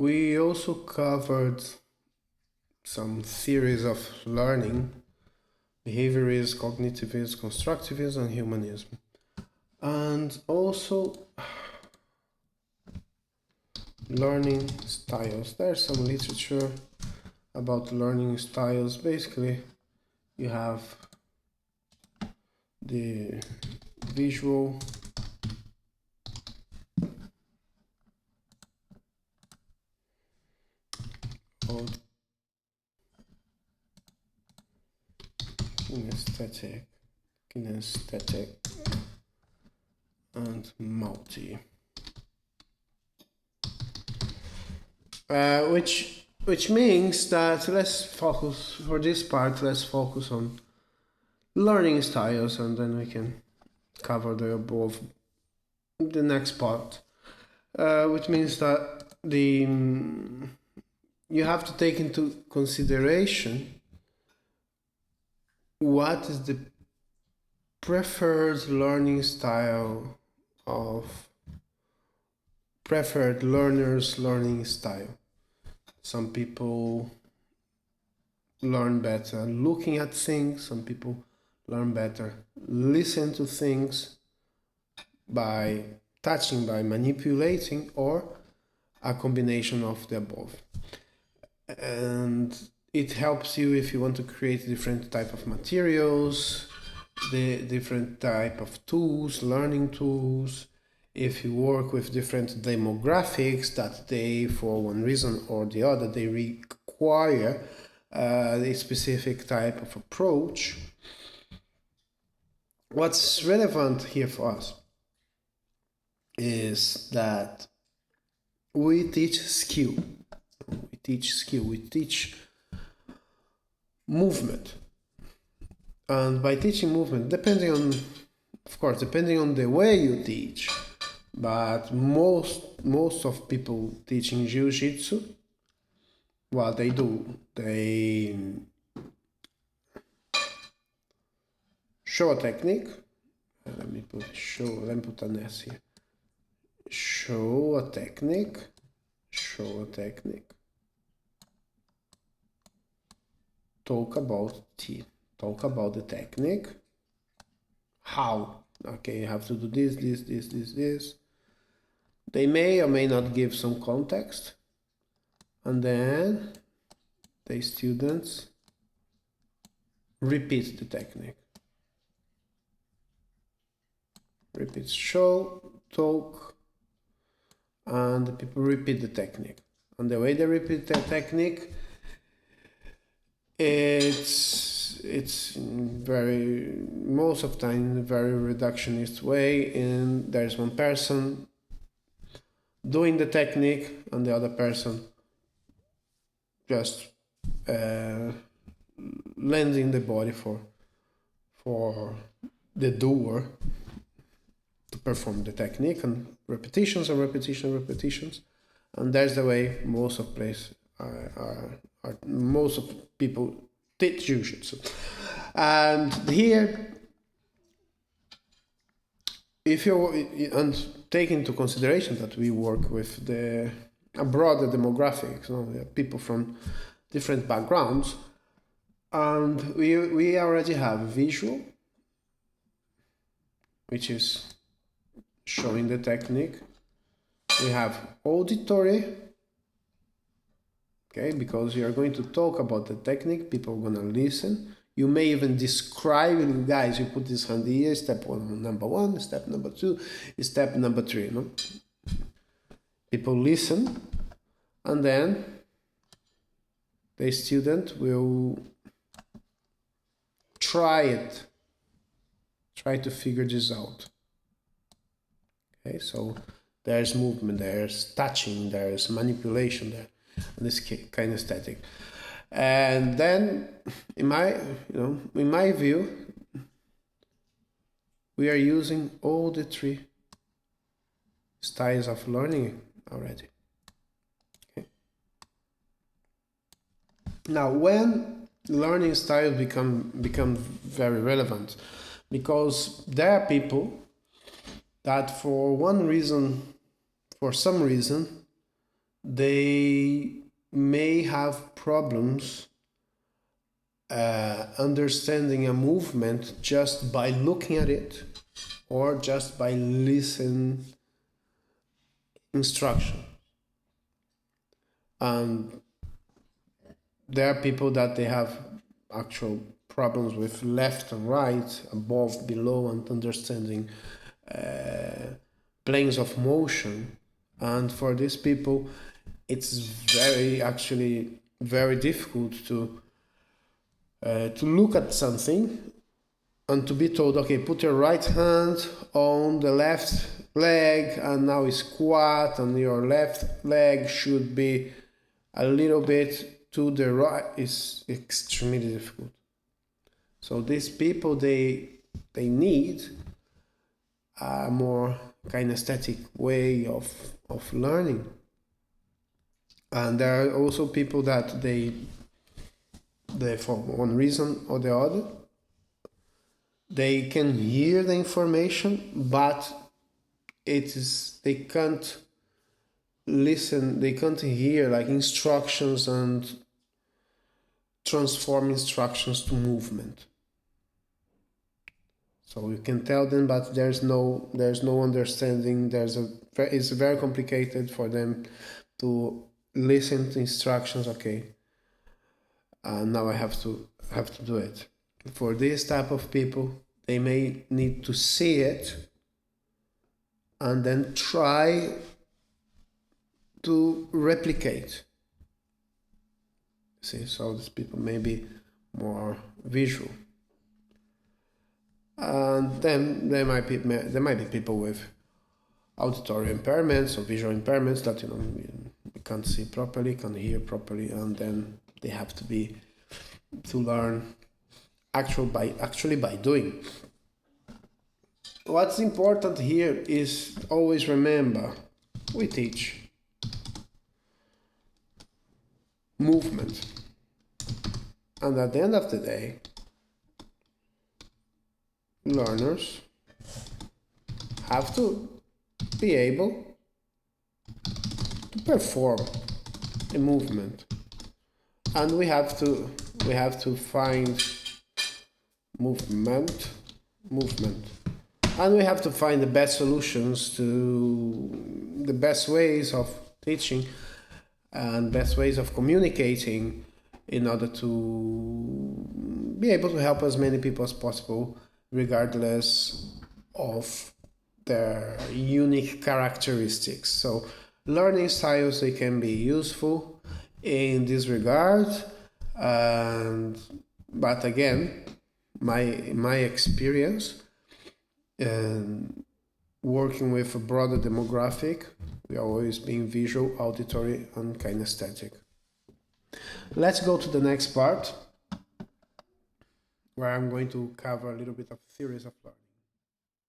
we also covered some theories of learning: behaviorism, cognitivism, constructivism, and humanism. And also learning styles. There's some literature about learning styles. Basically, you have the visual, kinesthetic, and multi. Which means that let's focus for this part. Let's focus on learning styles, and then we can cover the above the next part. Which means that you have to take into consideration what is the preferred learning style of preferred learner's learning style. Some people learn better looking at things, some people learn better listen to things, by touching, by manipulating, or a combination of the above. And it helps you if you want to create different type of materials, the different type of tools, learning tools. If you work with different demographics that they, for one reason or the other, they require a specific type of approach. What's relevant here for us is that we teach skill. We teach movement. And by teaching movement, depending on the way you teach, but most of people teaching jiu-jitsu, what they do, they show a technique. Let me put an S here. Show a technique. Talk about the technique. How? Okay, you have to do this. They may or may not give some context, and then the students repeat the technique. Repeat, show, talk, and the people repeat the technique. And the way they repeat the technique, it's very, most of the time, very reductionist way, and there's one person doing the technique and the other person just lending the body for the doer to perform the technique, and repetitions, and that's the way most of people teach jiu-jitsu. And here, if you take into consideration that we work with a broader demographic, people from different backgrounds, and we already have visual, which is showing the technique. We have auditory, okay, because you are going to talk about the technique, people are going to listen. You may even describe it, guys, you put this hand here, step number 1, step number 2, step number 3, People listen, and then the student will try to figure this out. Okay, so there's movement, there's touching, there's manipulation there, and this kinesthetic. And then, in my view, we are using all the 3 styles of learning already. Okay. Now, when learning styles become very relevant, because there are people that for some reason, they may have problems understanding a movement just by looking at it or just by listening instruction. And there are people that they have actual problems with left and right, above, below, and understanding planes of motion. And for these people, it's very difficult to look at something and to be told, okay, put your right hand on the left leg and now squat, and your left leg should be a little bit to the right. Is extremely difficult. So these people, they need a more kinesthetic way of learning. And there are also people that they for one reason or the other, they can hear the information, but they can't listen, they can't hear like instructions and transform instructions to movement. So you can tell them, but there's no understanding. It's very complicated for them to listen to instructions. Okay, now I have to do it. For this type of people, they may need to see it and then try to replicate. See, so these people may be more visual. And then there might be people with auditory impairments or visual impairments that you can't see properly, can't hear properly, and then they have to learn actually by doing. What's important here is always remember, we teach movement, and at the end of the day, learners have to be able to perform a movement, and we have to find movement, and we have to find the best solutions to the best ways of teaching and best ways of communicating in order to be able to help as many people as possible, regardless of their unique characteristics. So learning styles, they can be useful in this regard, but again, my experience working with a broader demographic, we are always being visual, auditory, and kinesthetic. Let's go to the next part, where I'm going to cover a little bit of theories of learning.